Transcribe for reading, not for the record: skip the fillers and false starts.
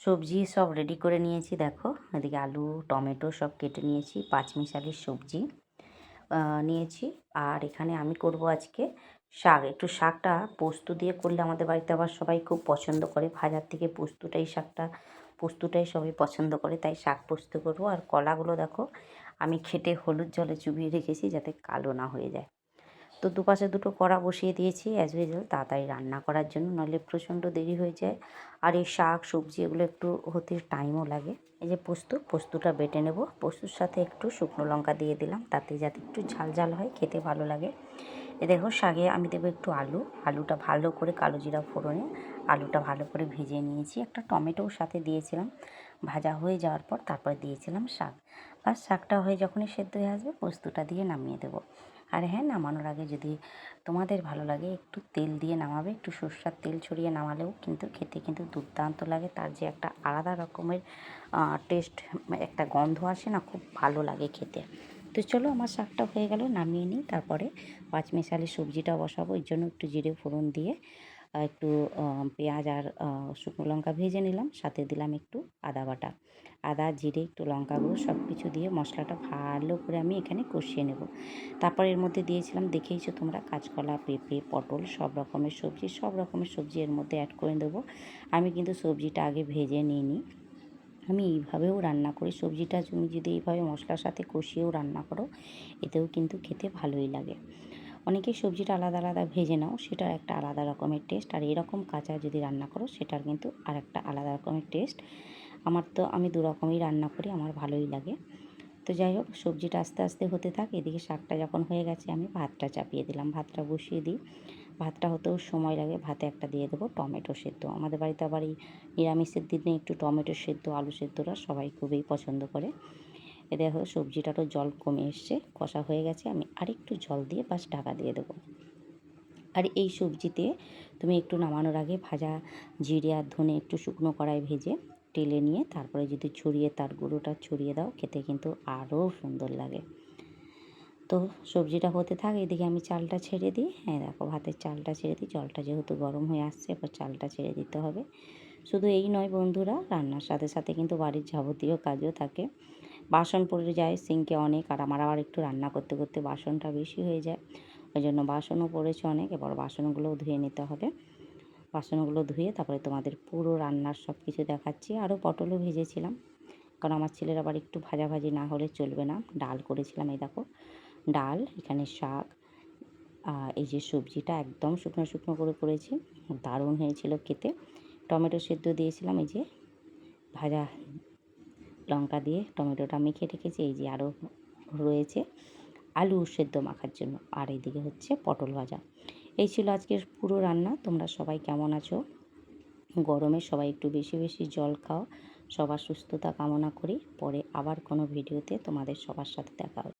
সবজি সব রেডি করে নিয়েছি, দেখো এদিকে আলু টমেটো সব কেটে নিয়েছি, পাঁচমিশালির সবজি নিয়েছি। আর এখানে আমি করব আজকে শাক। একটু শাকটা পোস্ত দিয়ে করলে আমাদের বাড়িতে আবার সবাই খুব পছন্দ করে, ভাজার থেকে পোস্তটাই সবাই পছন্দ করে, তাই শাক পোস্ত করবো। আর কলাগুলো দেখো আমি খেটে হলুদ জলে চুবিয়ে রেখেছি যাতে কালো না হয়ে যায়। তো দুপাশে দুটো কড়া বসিয়ে দিয়েছি অ্যাজ ইউজুয়াল তাড়াতাড়ি রান্না করার জন্য, নইলে প্রচণ্ড দেরি হয়ে যায়। আর এই শাক সবজি এগুলো একটু হতে টাইমও লাগে। এই যে পোস্তটা বেটে নেব, পোস্তর সাথে একটু শুকনো লঙ্কা দিয়ে দিলাম, তাতে যাতে একটু ঝাল ঝাল হয়, খেতে ভালো লাগে। এ দেখো শাকে আমি দেবো একটু আলুটা ভালো করে কালো জিরা ফোড়নে আলুটা ভালো করে ভেজে নিয়েছি, একটা টমেটোর সাথে দিয়েছিলাম। ভাজা হয়ে যাওয়ার পর তারপরে দিয়েছিলাম শাক। আর শাকটা হয়ে যখনই সেদ্ধ হয়ে আসবে পোস্তটা দিয়ে নামিয়ে দেবো। আর হ্যাঁ, নামানোর আগে যদি তোমাদের ভালো লাগে একটু তেল দিয়ে নামাবে, একটু সরষের তেল ছড়িয়ে নামালেও কিন্তু খেতে কিন্তু দুর্দান্ত লাগে। তার যে একটা আলাদা রকমের টেস্ট, একটা গন্ধ আসে না, খুব ভালো লাগে খেতে। তো চলো আমার শাকটা হয়ে গেল, নামিয়ে নিই। তারপরে পাঁচমিশালি সবজিটা বসাবো, এর জন্য একটু জিরে ফোড়ন দিয়ে একটু পেঁয়াজ আর শুকনো লঙ্কা ভেজে নিলাম, সাথে দিলাম একটু আদা বাটা, আদা জিরে একটু লঙ্কা গুঁড়ো সব কিছু দিয়ে মশলাটা ভালো করে আমি এখানে কষিয়ে নেব। তারপর এর মধ্যে দিয়েছিলাম, দেখেইছো তোমরা, কাঁচকলা পেঁপে পটল সব রকমের সবজি এর মধ্যে অ্যাড করে দেবো। আমি কিন্তু সবজিটা আগে ভেজে নিই। আমি এইভাবেও রান্না করি সবজিটা, তুমি যদি এইভাবে মশলার সাথে কষিয়েও রান্না করো এতেও কিন্তু খেতে ভালোই লাগে। অনেকেই সবজিটা আলাদা আলাদা ভেজে নাও, সেটার একটা আলাদা রকমের টেস্ট, আর এরকম কাঁচা যদি রান্না করো সেটার কিন্তু আর একটা আলাদা রকমের টেস্ট। আমি দু রকমই রান্না করি, আমার ভালোই লাগে। তো যাই হোক, সবজিটা আস্তে আস্তে হতে থাকে, এদিকে শাকটা যখন হয়ে গেছে আমি ভাতটা চাপিয়ে দিলাম, ভাতটা বসিয়ে দিই। ভাতটা হতেও সময় লাগে, ভাতে একটা দিয়ে দেবো টমেটো সেদ্ধ। আমাদের বাড়িতে আবার এই নিরামিষের দিনে একটু টমেটো সেদ্ধ আলু সেদ্ধটা সবাই খুবই পছন্দ করে। এ দেখো সবজিটারও জল কমে এসছে, কষা হয়ে গেছে, আমি আরেকটু জল দিয়ে বাস ঢাকা দিয়ে দেবো। আর এই সবজিতে তুমি একটু নামানোর আগে ভাজা জিরে আর ধনে একটু শুকনো কড়াই ভেজে টেলে নিয়ে তারপরে যদি ছড়িয়ে তার গুঁড়োটা ছড়িয়ে দাও, খেতে কিন্তু আরও সুন্দর লাগে। তো সবজিটা হতে থাক, এদিকে আমি চালটা ছেড়ে দিই। হ্যাঁ দেখো ভাতের চালটা ছেড়ে দিই, জলটা যেহেতু গরম হয়ে আসছে এবার চালটা ছেড়ে দিতে হবে। শুধু এই নয় বন্ধুরা, রান্নার সাথে সাথে কিন্তু বাড়ির যাবতীয় কাজও থাকে। বাসন পড়ে যায় সিঙ্কে অনেক, আর আমার আবার একটু রান্না করতে করতে বাসনটা বেশি হয়ে যায়, ওই জন্য বাসনও পড়েছে অনেক। এবার বাসনগুলোও ধুয়ে নিতে হবে। বাসনগুলো ধুয়ে তারপরে তোমাদের পুরো রান্নার সব কিছু দেখাচ্ছি। আরও পটলও ভেজেছিলাম, কারণ আমার ছেলের আবার একটু ভাজাভাজি না হলে চলবে না। ডাল করেছিলাম, এই দেখো ডাল, এখানে শাক, এই যে সবজিটা একদম শুকনো শুকনো করে করেছি, দারুণ হয়েছিল খেতে। টমেটো সেদ্ধ দিয়েছিলাম, এই যে ভাজা লঙ্কা দিয়ে টমেটোটা মেখে রেখেছি, এই যে আরও রয়েছে আলু সেদ্ধ মাখার জন্য। আর এইদিকে হচ্ছে পটল ভাজা। এই ছিল আজকের পুরো রান্না। তোমরা সবাই কেমন আছো? গরমে সবাই একটু বেশি বেশি জল খাও। সবার সুস্থতা কামনা করি। পরে আবার কোনো ভিডিওতে তোমাদের সবার সাথে দেখা হবে।